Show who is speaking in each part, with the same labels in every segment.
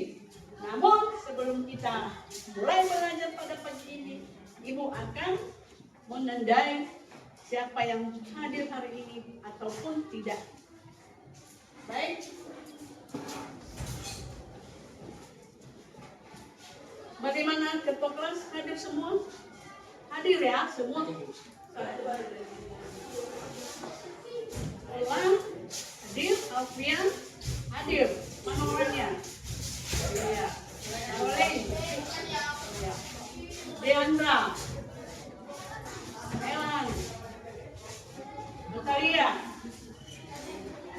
Speaker 1: sendiri. Namun sebelum kita mulai belajar pada pagi ini, Ibu akan menandai siapa yang hadir hari ini ataupun tidak. Baik. Bagaimana ketua kelas hadir semua? Hadir ya semua. Ulang, hadir, Alfian, hadir. Mana orangnya? Iya. Caroline. Iya. Deandra. Elan. Natalia.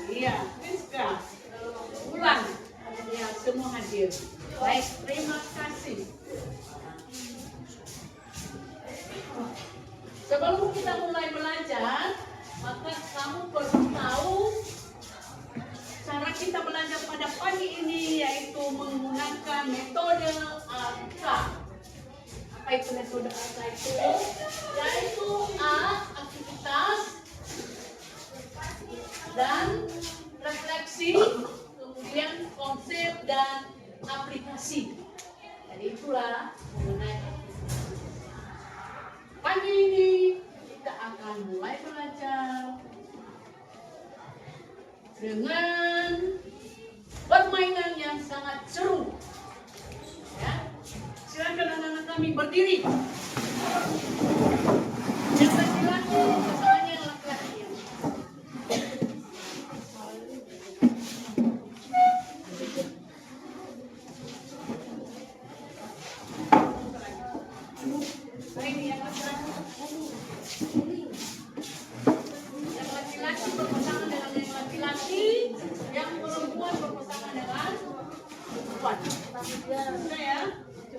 Speaker 1: Iya. Rizka. Ulan. Ya, semua hadir. Baik, terima kasih. Sebelum kita mulai belajar, maka kamu perlu tahu cara kita belajar pada pagi ini, yaitu menggunakan metode ALKA. Apa itu metode ALKA itu? Yaitu A, aktivitas, dan refleksi, kemudian konsep dan aplikasi. Jadi itulah mengenai pagi ini kita akan mulai belajar dengan permainan yang sangat seru. Ya, silakan anak-anak kami berdiri. Yang laki-laki, pasangannya yang laki-laki.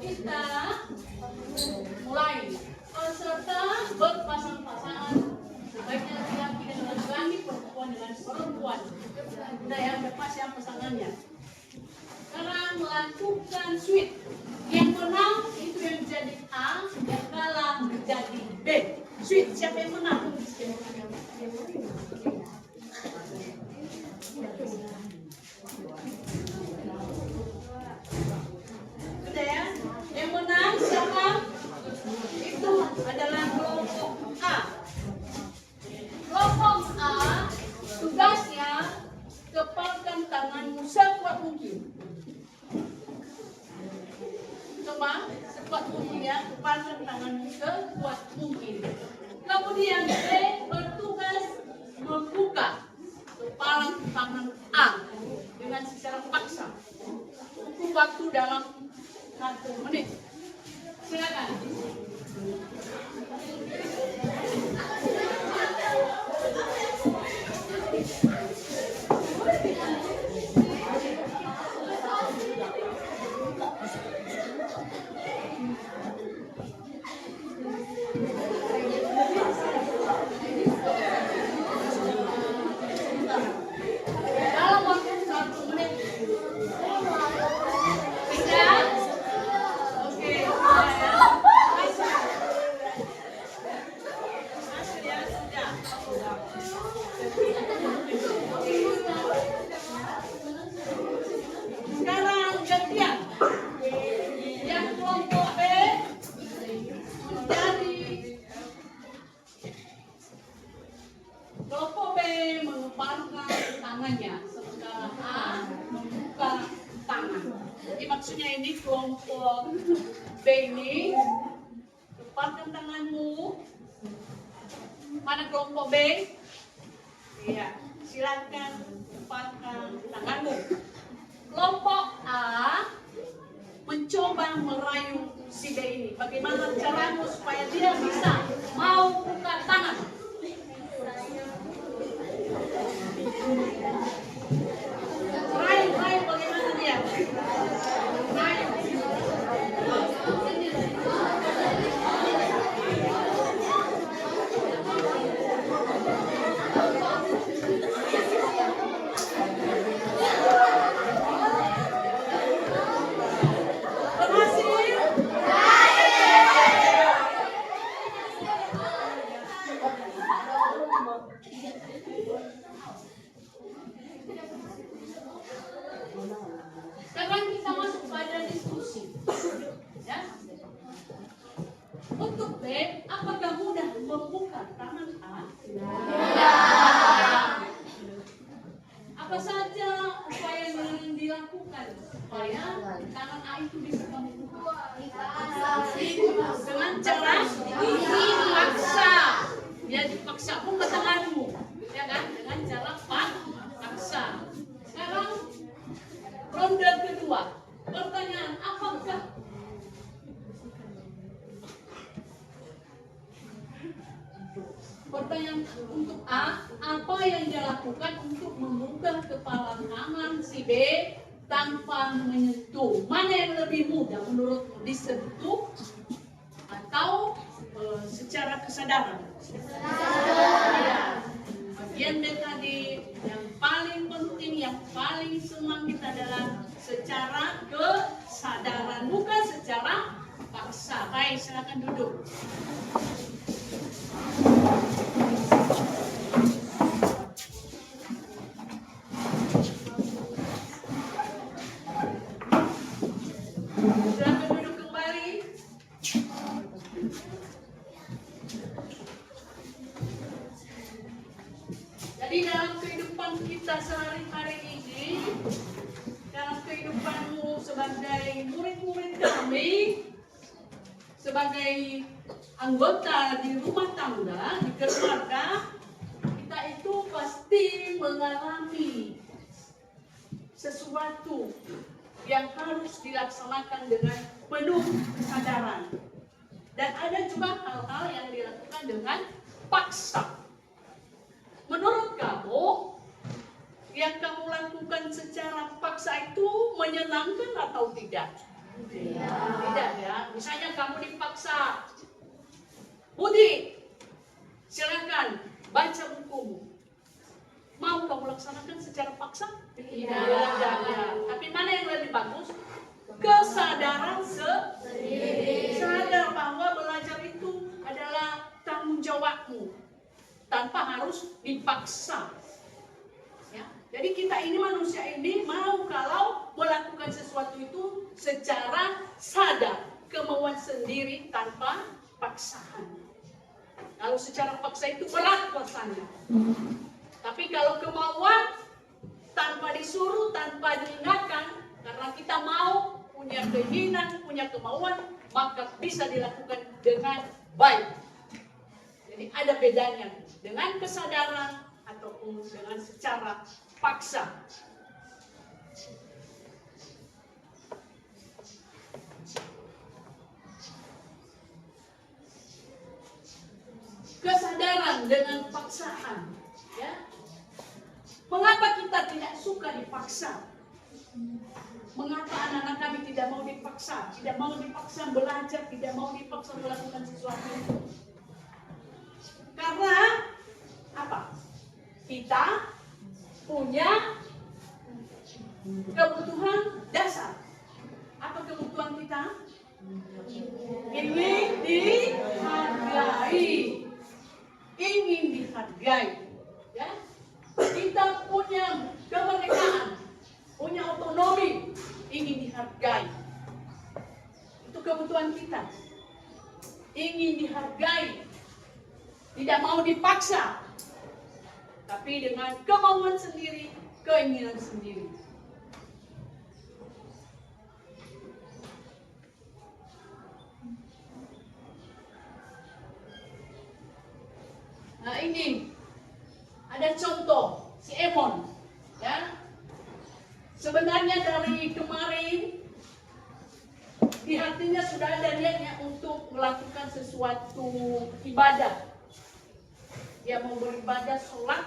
Speaker 1: Kita mulai peserta berpasang-pasangan, sebaiknya laki-laki dengan laki-laki, perempuan dengan perempuan. Udah ya, udah pas ya pasangannya. Sekarang melakukan switch. Yang menang itu yang jadi A, yang kalah menjadi B. Switch, siapa yang menang? Sudah ya? Yang menang siapa? Itu adalah kelompok A. Kelompok A, tugasnya kepalkan tanganmu sekuat mungkin. Coba sekuat mungkin ya, kepalkan tanganmu sekuat mungkin. Kemudian B bertugas membuka kepala tangan A dengan secara paksa. Untuk waktu dalam 1 menit. Silakan. Dalam waktu 1 menit. Tidak? Oke. Sekarang gantian. Yang kelompok B menjadi kelompok B mengepalkan tangannya, sementara A membuka tangan. Jadi maksudnya ini kelompok B ini, kepalkan tanganmu. Mana kelompok B? Iya, silakan kepalkan tanganmu. Kelompok A mencoba merayu si B ini. Bagaimana caramu supaya dia bisa mau buka tangan? Rayu bagaimana dia? Rayu. Tangan A itu bisa kamu buka dengan cara dipaksa. Ya dipaksa buka tanganmu, ya kan? Dengan cara paksa. Sekarang ronde kedua. Pertanyaan, apakah pertanyaan untuk A, apa yang dia lakukan untuk membuka kepala tangan si B tanpa menyentuh? Mana yang lebih mudah menurutmu, disentuh atau secara kesadaran? Ya. Bagian B tadi yang paling penting, yang paling senang kita adalah secara kesadaran, bukan secara paksa. Baik, silakan duduk. Silakan duduk kembali. Jadi dalam kehidupan kita sehari-hari ini, dalam kehidupanmu sebagai murid-murid kami, sebagai anggota di rumah tangga, di keluarga, kita itu pasti mengalami sesuatu yang harus dilaksanakan dengan penuh kesadaran. Dan ada juga hal-hal yang dilakukan dengan paksa. Menurut kamu, yang kamu lakukan secara paksa itu menyenangkan atau tidak? Tidak ya. Misalnya kamu dipaksa, Budi, silakan baca bukumu. Mau kamu laksanakan secara paksa? Tidak. Tapi mana yang lebih bagus? Kesadaran sendiri. Sadar bahwa belajar itu adalah tanggung jawabmu, tanpa harus dipaksa. Ya. Jadi kita ini manusia ini mau kalau melakukan sesuatu itu secara sadar, kemauan sendiri tanpa paksaan. Kalau secara paksa itu berat rasanya. Tapi kalau kemauan tanpa disuruh, tanpa diingatkan, karena kita mau, punya keinginan, punya kemauan, maka bisa dilakukan dengan baik. Jadi ada bedanya dengan kesadaran ataupun dengan secara paksa. Kesadaran dengan paksaan, ya. Mengapa kita tidak suka dipaksa? Mengapa anak-anak kami tidak mau dipaksa? Tidak mau dipaksa belajar, tidak mau dipaksa melakukan sesuatu? Karena apa? Kita punya kebutuhan dasar. Apa kebutuhan kita? Ingin dihargai. Ingin dihargai. Ya? Kita punya kemerdekaan, punya otonomi, ingin dihargai. Itu kebutuhan kita. Ingin dihargai. Tidak mau dipaksa. Tapi dengan kemauan sendiri, keinginan sendiri. Nah ini ada contoh si Emon, ya. Sebenarnya dari kemarin di hatinya sudah ada niatnya untuk melakukan sesuatu ibadah. Dia mau beribadah sholat,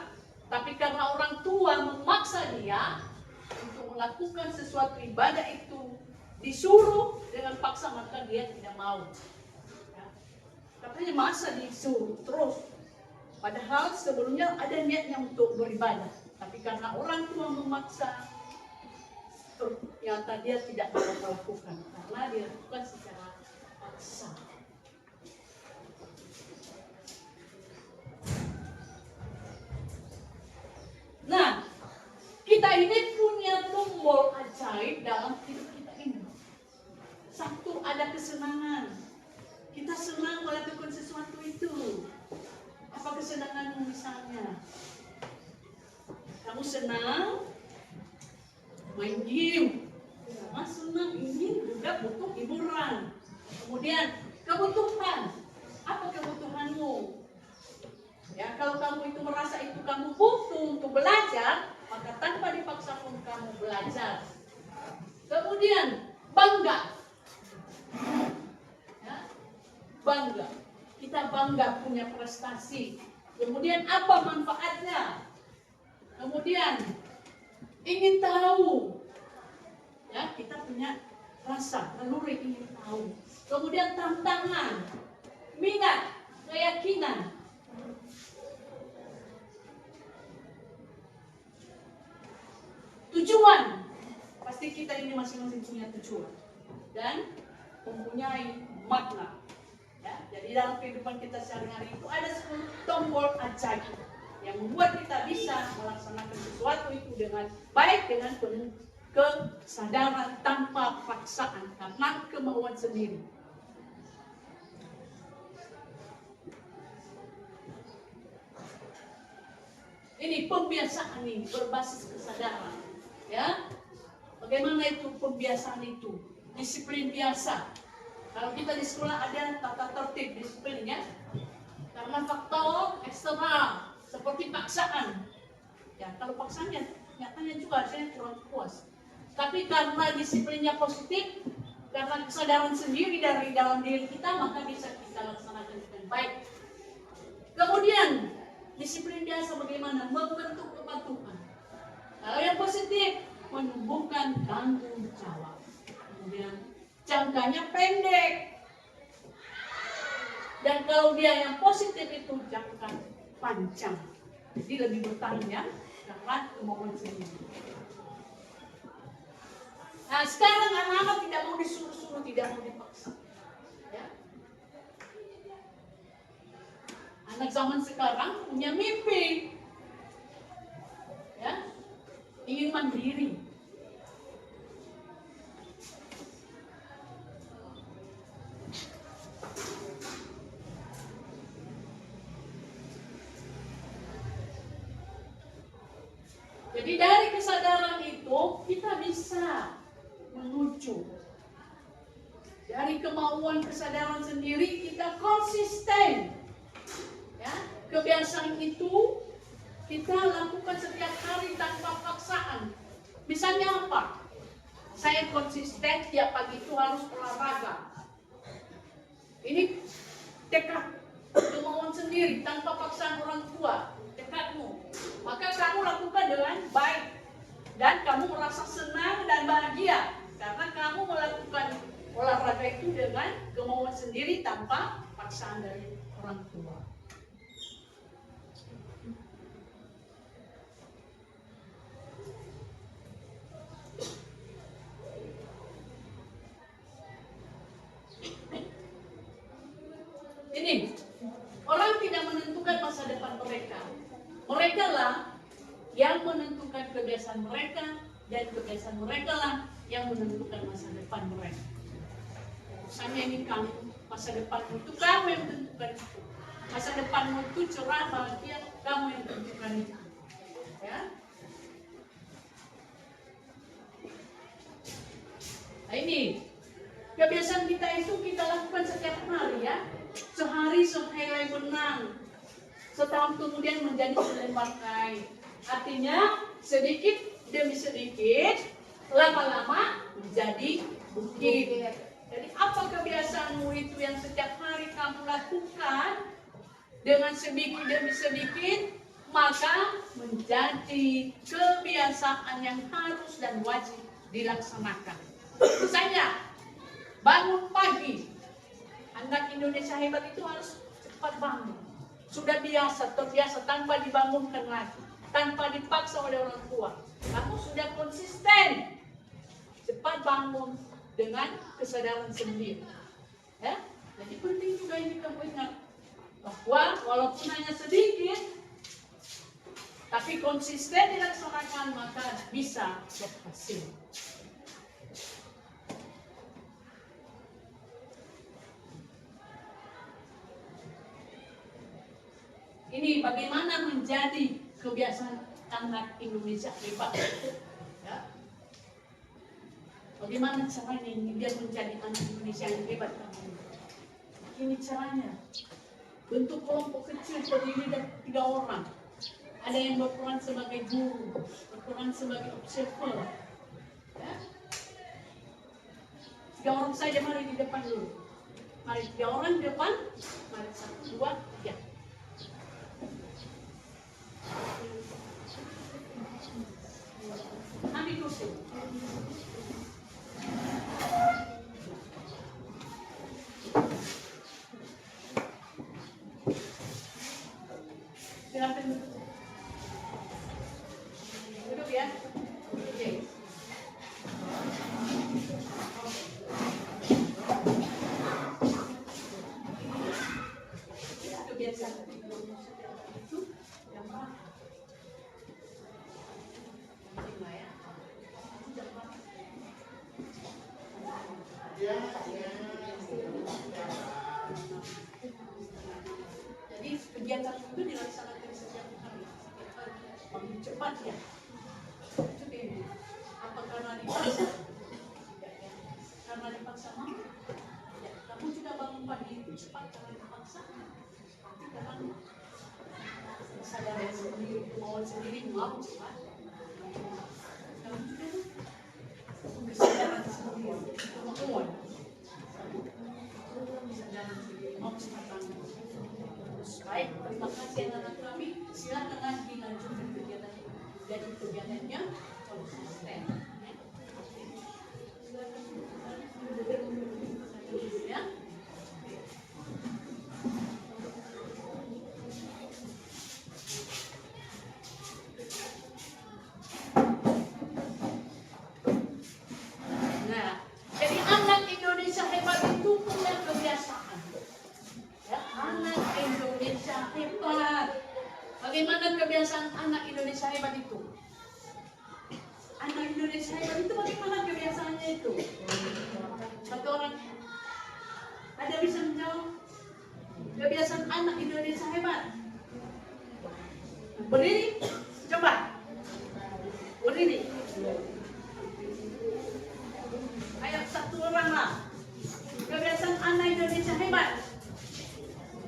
Speaker 1: tapi karena orang tua memaksa dia untuk melakukan sesuatu ibadah itu, disuruh dengan paksa, maka dia tidak mau. Ya. Katanya masa disuruh terus. Padahal sebelumnya ada niatnya untuk beribadah, tapi karena orang tua memaksa, ternyata dia tidak mau melakukan karena dia lakukan secara paksa. Nah, kita ini punya tombol ajaib dalam hidup kita ini. Satu, ada kesenangan. Kita senang melakukan sesuatu itu. Apa kesenanganmu misalnya? Kamu senang main game, senang juga butuh hiburan. Kemudian kebutuhan. Apa kebutuhanmu? Ya, kalau kamu itu merasa itu kamu butuh untuk belajar, maka tanpa dipaksa pun kamu belajar. Kemudian bangga. Ya, bangga. Kita bangga punya prestasi. Kemudian apa manfaatnya? Kemudian ingin tahu. Ya, kita punya rasa naluri ingin tahu. Kemudian tantangan, minat, keyakinan. Tujuan. Pasti kita ini masing-masing punya tujuan dan mempunyai makna. Ya, jadi dalam kehidupan kita sehari-hari itu ada 10 tombol ajaib yang membuat kita bisa melaksanakan sesuatu itu dengan baik, dengan penuh kesadaran tanpa paksaan karena kemauan sendiri. Ini pembiasaan ini berbasis kesadaran. Ya, bagaimana itu pembiasaan itu? Disiplin biasa. Kalau kita di sekolah ada tata tertib disiplinnya, karena faktor eksternal seperti paksaan. Ya, kalau paksanya nyatanya juga saya kurang puas. Tapi karena disiplinnya positif, karena kesadaran sendiri dari dalam diri kita, maka bisa kita laksanakan dengan baik. Kemudian disiplin biasa bagaimana? Membentuk kepatuhan. Kalau yang positif, menumbuhkan tanggung jawab. Kemudian jangkanya pendek. Dan kalau dia yang positif itu jangka panjang. Jadi lebih bertahan ya, karena kemauan sendiri. Nah, sekarang anak-anak tidak mau disuruh-suruh, tidak mau dipaksa. Ya. Anak zaman sekarang punya mimpi. Ya. Ingin mandiri. Jadi dari kesadaran itu kita bisa menuju. Dari kemauan kesadaran sendiri kita konsisten. Ya, kebiasaan itu kita lakukan setiap hari tanpa paksaan. Misalnya apa? Saya konsisten tiap pagi itu harus olahraga. Ini tekad, kemauan sendiri tanpa paksaan orang tua, tekadmu. Maka kamu lakukan dengan baik dan kamu merasa senang dan bahagia karena kamu melakukan olahraga itu dengan kemauan sendiri tanpa paksaan dari orang tua. Ini, orang tidak menentukan masa depan mereka. Mereka lah yang menentukan kebiasaan mereka, dan kebiasaan mereka lah yang menentukan masa depan mereka. Misalnya ini kamu, masa depanmu itu kamu yang menentukan itu. Masa depanmu itu cerah, bahagia, kamu yang menentukan itu. Ya. Nah ini, kebiasaan kita itu kita lakukan setiap hari ya. Sehari sehelai benang, setahun kemudian menjadi selembar kain. Artinya sedikit demi sedikit, lama-lama menjadi bukit. Jadi apa kebiasaanmu itu yang setiap hari kamu lakukan dengan sedikit demi sedikit, maka menjadi kebiasaan yang harus dan wajib dilaksanakan. Misalnya, bangun pagi. Anak Indonesia hebat itu harus cepat bangun. Sudah biasa, terbiasa tanpa dibangunkan lagi, tanpa dipaksa oleh orang tua. Kamu sudah konsisten, cepat bangun dengan kesadaran sendiri. Ya, jadi penting juga ini kamu ingat bahwa walaupun hanya sedikit, tapi konsisten dilaksanakan maka bisa berhasil. Ini bagaimana menjadi kebiasaan anak Indonesia hebat. Ya. Bagaimana caranya ini biar menjadi anak Indonesia yang hebat kamu? Ini caranya. Bentuk kelompok kecil terdiri dari 3 orang. Ada yang berperan sebagai guru, berperan sebagai observer. Ya? 3 orang saja, mari di depan dulu. Mari 3 orang di depan. Mari 1, 2, 3. Ambil kursi. Silakan duduk. Duduk ya. Oke. Itu biasa. Itu yang mana? Jadi kegiatan itu dilaksanakan setiap hari, lebih cepat ya. Itu ini. Apa karena dipaksa? Karena dipaksa mau? Ya, kamu juga bangun pagi itu cepat karena dipaksa. Tapi karena sadar sendiri, kemauan sendiri mau cepat. Kamu juga kesadaran sendiri, kemauan. Kesadaran sendiri mau cepat. Baik, terima kasih anak-anak kami. Silakan lagi lanjutkan kegiatan. Jadi kegiatannya konsisten. Ya. Nah, jadi anak Indonesia hebat itu punya kebiasaan. Ya, anak Indonesia hebat. Bagaimana kebiasaan anak Indonesia hebat itu? Anak Indonesia hebat itu bagaimana kebiasaannya itu? Satu orang ada bisa menjawab? Kebiasaan anak Indonesia hebat. Berdiri, coba. Berdiri. Ayo satu orang lah. Kebiasaan anak Indonesia hebat.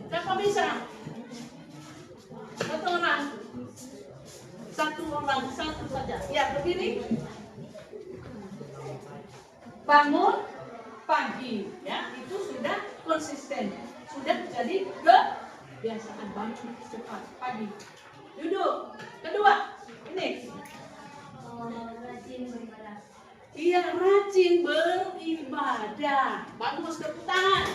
Speaker 1: Siapa bisa? Satu orang. Satu orang, satu saja. Ya, berdiri. Bangun pagi, ya, itu sudah konsisten. Sudah jadi kebiasaan bangun cepat pagi. Duduk. Kedua, ini.
Speaker 2: Rajin beribadah.
Speaker 1: Iya, rajin beribadah. Bagus, tepuk tangan.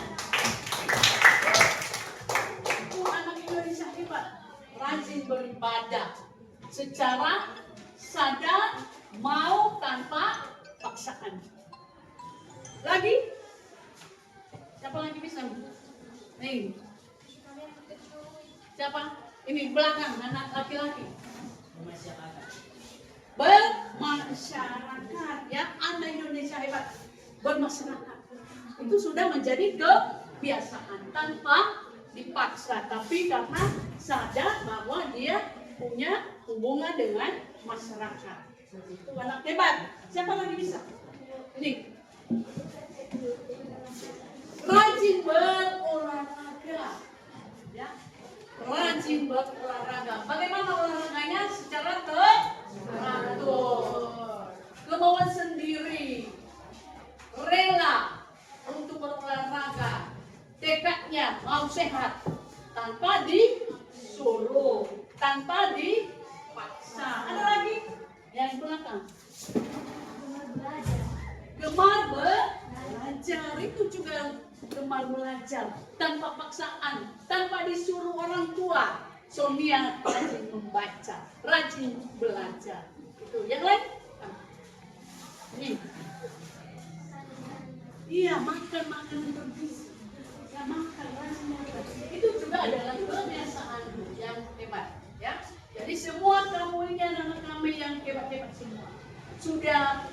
Speaker 1: Itu anak Indonesia hebat. Rajin beribadah secara sadar, mau tanpa paksaan. Lagi? Siapa lagi bisa? Nih. Siapa? Ini belakang, anak laki-laki. Bermasyarakat, ya, anak Indonesia hebat. Bermasyarakat. Itu sudah menjadi kebiasaan tanpa dipaksa, tapi karena sadar bahwa dia punya hubungan dengan masyarakat. Itu anak hebat. Siapa lagi bisa? Ini. Rajin berolahraga. Ya. Rajin berolahraga. Bagaimana olahraganya? Secara teratur. Kemauan sendiri. Rela untuk berolahraga. Tekadnya mau sehat tanpa disuruh, tanpa dipaksa. Ada lagi yang belakang. Gemar belajar, itu juga gemar belajar tanpa paksaan, tanpa disuruh orang tua. Sonia rajin membaca, rajin belajar. Itu yang lain. Ini. Iya, makan makanan bergizi. Ya, makan rajin makan. Itu juga adalah kebiasaan yang hebat, ya. Jadi semua kamu ini anak-anak kami yang hebat-hebat semua. Sudah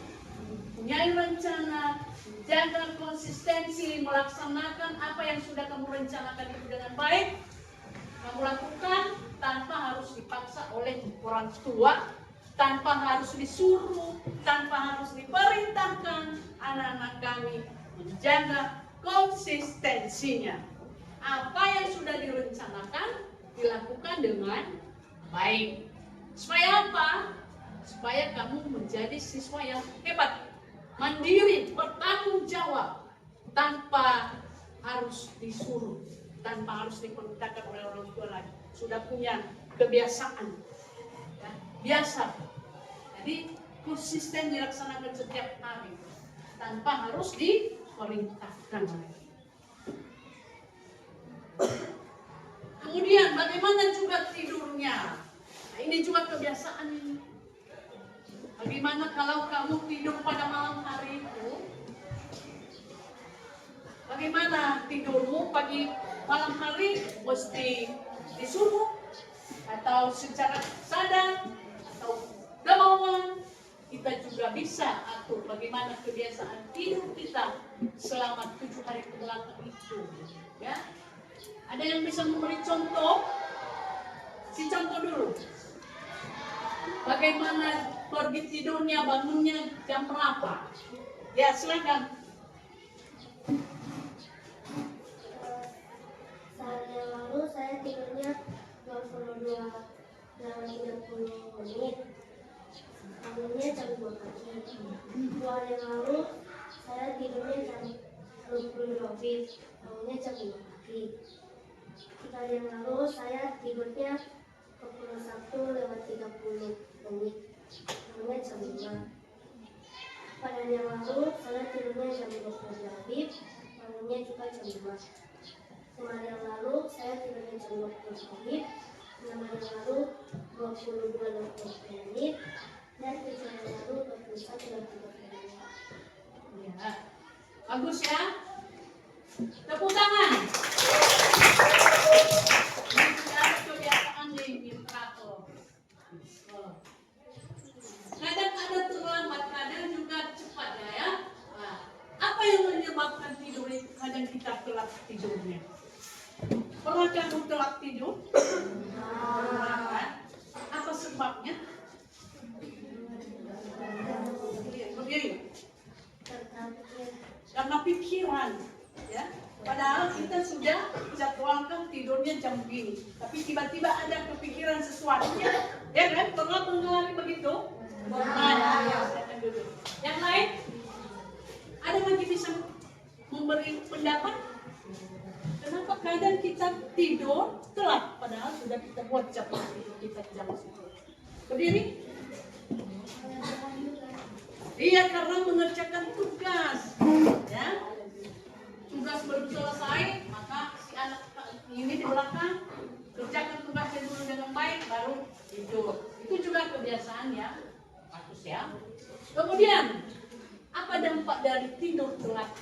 Speaker 1: punya rencana, jaga konsistensi, melaksanakan apa yang sudah kamu rencanakan itu dengan baik. Kamu lakukan tanpa harus dipaksa oleh orang tua, tanpa harus disuruh, tanpa harus diperintahkan, anak-anak kami menjaga konsistensinya. Apa yang sudah direncanakan dilakukan dengan baik. Supaya apa? Supaya kamu menjadi siswa yang hebat, mandiri, bertanggung jawab, tanpa harus disuruh, tanpa harus diperintahkan oleh orang tua lagi. Sudah punya kebiasaan, ya, biasa. Jadi konsisten dilaksanakan setiap hari, tanpa harus diperintahkan lagi. Kemudian bagaimana juga tidurnya? Nah, ini juga kebiasaan ini. Bagaimana kalau kamu tidur pada malam hari itu? Bagaimana tidurmu pagi malam hari? Mesti disuruh atau secara sadar atau kemauan? Kita juga bisa atur bagaimana kebiasaan tidur kita selama 7 hari kebelakang itu, ya. Ada yang bisa memberi contoh? Si contoh dulu. Bagaimana pergi tidurnya, bangunnya jam berapa? Ya, silakan.
Speaker 2: Saat yang lalu saya tidurnya 22:30 menit. Bangunnya jam 2 pagi. 2 hari yang lalu saya tidurnya jam 20 lebih. Bangunnya jam 5 pagi. 3 hari yang lalu saya tidurnya 21:30 menit. Bangunnya jam 5. Pada hari yang lalu saya tidurnya jam 20 lebih. Bangunnya juga jam 5. 5 hari yang lalu saya tidurnya jam 20 lebih. 6 hari yang lalu 22:30 menit. Dan 7 hari yang lalu 21:30 menit.
Speaker 1: Ya, bagus ya. Tepuk tangan. Ini sudah ada kebiasaan nih, Mitra. Kadang ada terlambat, kadang juga cepat ya. Nah, apa yang menyebabkan tidur itu kadang kita telat tidurnya? Pernah kamu telat tidur? Pernah kan? Apa sebabnya? Berdiri. Karena pikiran, ya. Padahal kita sudah jadwalkan tidurnya jam begini, tapi tiba-tiba ada kepikiran sesuatu, ya kan? Pernah mengalami begitu? Pernah. Yang lain? Ada lagi bisa memberi pendapat? Kenapa kadang kita tidur telat, padahal sudah kita buat jadwal kita jam itu? Berdiri. Iya, karena mengerjakan tugas, ya. Tugas belum selesai, maka si anak ini di belakang kerjakan tugasnya dulu dengan baik, baru tidur. Itu juga kebiasaan ya, bagus ya. Kemudian, apa dampak dari tidur telat?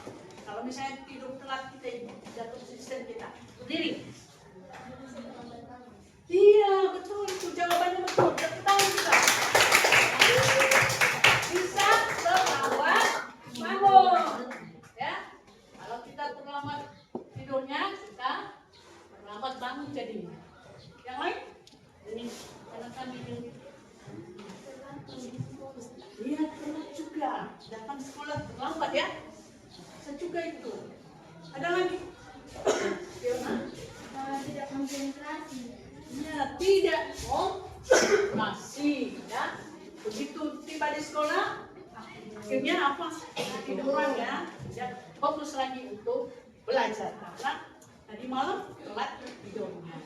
Speaker 1: Kalau misalnya tidur telat kita tidak konsisten kita. Berdiri. Iya, betul itu jawabannya betul. Tepuk tangan kita. Bisa terlambat bangun, ya. Kalau kita terlambat tidurnya, kita terlambat bangun jadinya. Yang lain? Ini karena kami ini. Iya, telat juga. Datang sekolah terlambat ya. Saya juga itu. Ada lagi? Fiona?
Speaker 2: Tidak konsentrasi.
Speaker 1: Ya, tidak konsentrasi, ya. Begitu tiba di sekolah, akhirnya apa? Tiduran ya. Fokus lagi untuk belajar karena tadi malam telat tidurnya.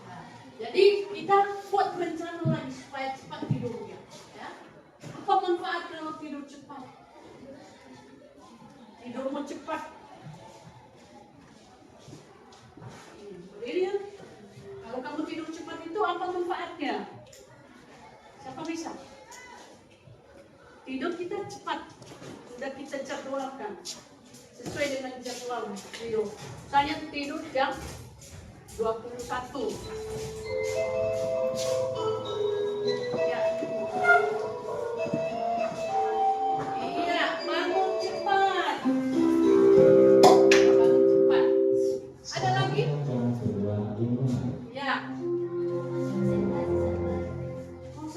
Speaker 1: Nah, jadi kita buat rencana lagi supaya cepat tidurnya. Ya. Apa manfaat kalau tidur cepat? Tidurmu cepat. Berdiri ya. Kalau kamu tidur cepat itu apa manfaatnya? Siapa bisa? Tidur kita cepat. Sudah kita jadwalkan sesuai dengan jadwal tidur. Saya tidur jam 21. Ya. Iya, bangun cepat. Bangun cepat.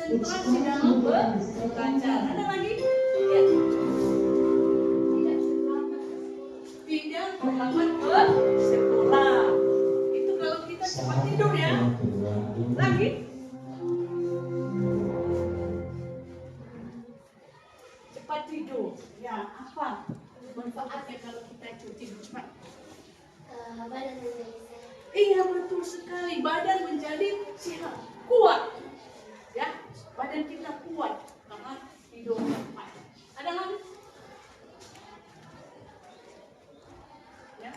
Speaker 1: konsentrasi dalam belajar. Ada lagi? Ya. Tidak terlambat ke sekolah. Itu kalau kita cepat tidur ya. Lagi? Cepat tidur. Ya, apa manfaatnya kalau kita tidur cepat?
Speaker 2: Badan menjadi sehat.
Speaker 1: Iya, betul sekali. Badan menjadi sehat, kuat. Ya, badan kita kuat karena tidur cepat. Ada lagi? Ya.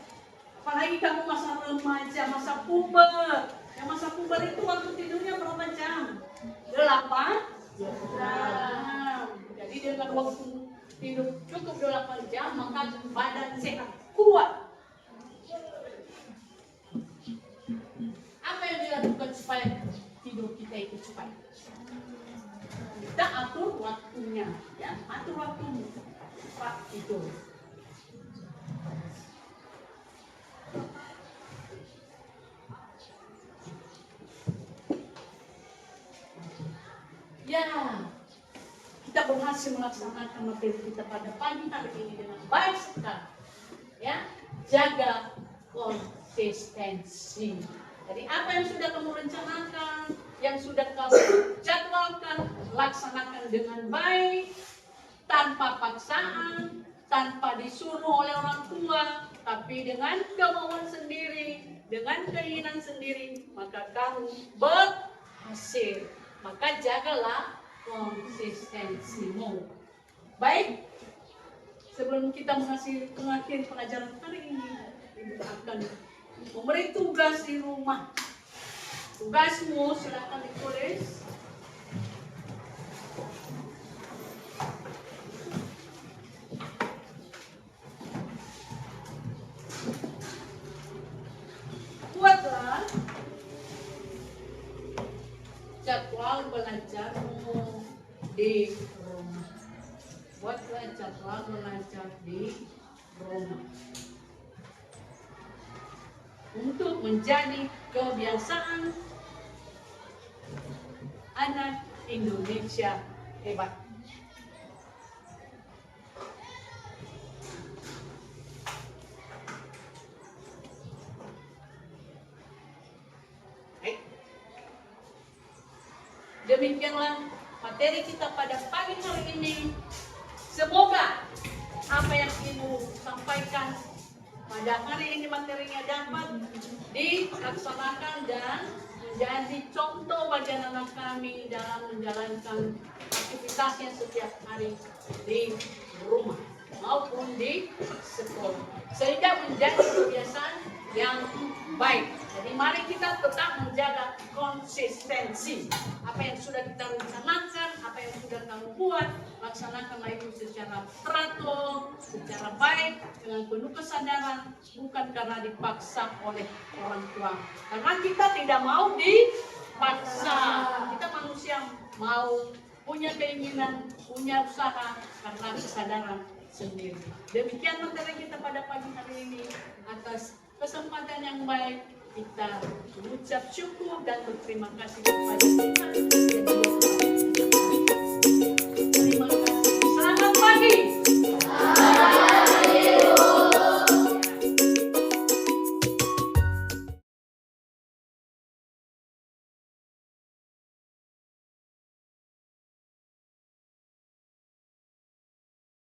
Speaker 1: Apalagi kamu masa remaja, masa puber. Yang masa puber itu waktu tidurnya berapa jam? 8 jam. Jadi dengan waktu tidur cukup 8 jam, maka badan sehat, kuat. Apa yang dilakukan supaya tidur kita itu cepat? Kita atur waktunya, ya, atur waktunya, cepat tidur. Ya, kita berhasil melaksanakan materi kita pada pagi hari ini dengan baik sekali. Ya, jaga konsistensi. Jadi apa yang sudah kamu rencanakan, yang sudah kamu jadwalkan, laksanakan dengan baik, tanpa paksaan, tanpa disuruh oleh orang tua, tapi dengan kemauan sendiri, dengan keinginan sendiri, maka kamu berhasil. Maka jagalah konsistensimu. Baik, sebelum kita mengakhiri pengajaran hari ini, Ibu akan memberi tugas di rumah. Tugasmu silakan ditulis. Buatlah jadwal belajarmu di rumah. Buatlah jadwal belajar di rumah. Untuk menjadi kebiasaan anak Indonesia hebat. Baik. Demikianlah materi kita pada pagi hari ini. Semoga apa yang Ibu sampaikan pada hari ini materinya dapat dilaksanakan dan menjadi contoh bagi anak-anak kami dalam menjalankan aktivitasnya setiap hari di rumah maupun di sekolah, sehingga menjadi kebiasaan yang baik. Jadi mari kita tetap menjaga konsistensi. Apa yang sudah kita rencanakan, apa yang sudah kamu buat, laksanakanlah itu secara teratur, secara baik, dengan penuh kesadaran, bukan karena dipaksa oleh orang tua. Karena kita tidak mau dipaksa. Kita manusia mau, punya keinginan, punya usaha karena kesadaran sendiri. Demikian materi kita pada pagi hari ini. Atas kesempatan yang baik, kita mengucap syukur dan berterima kasih kepada Tuhan.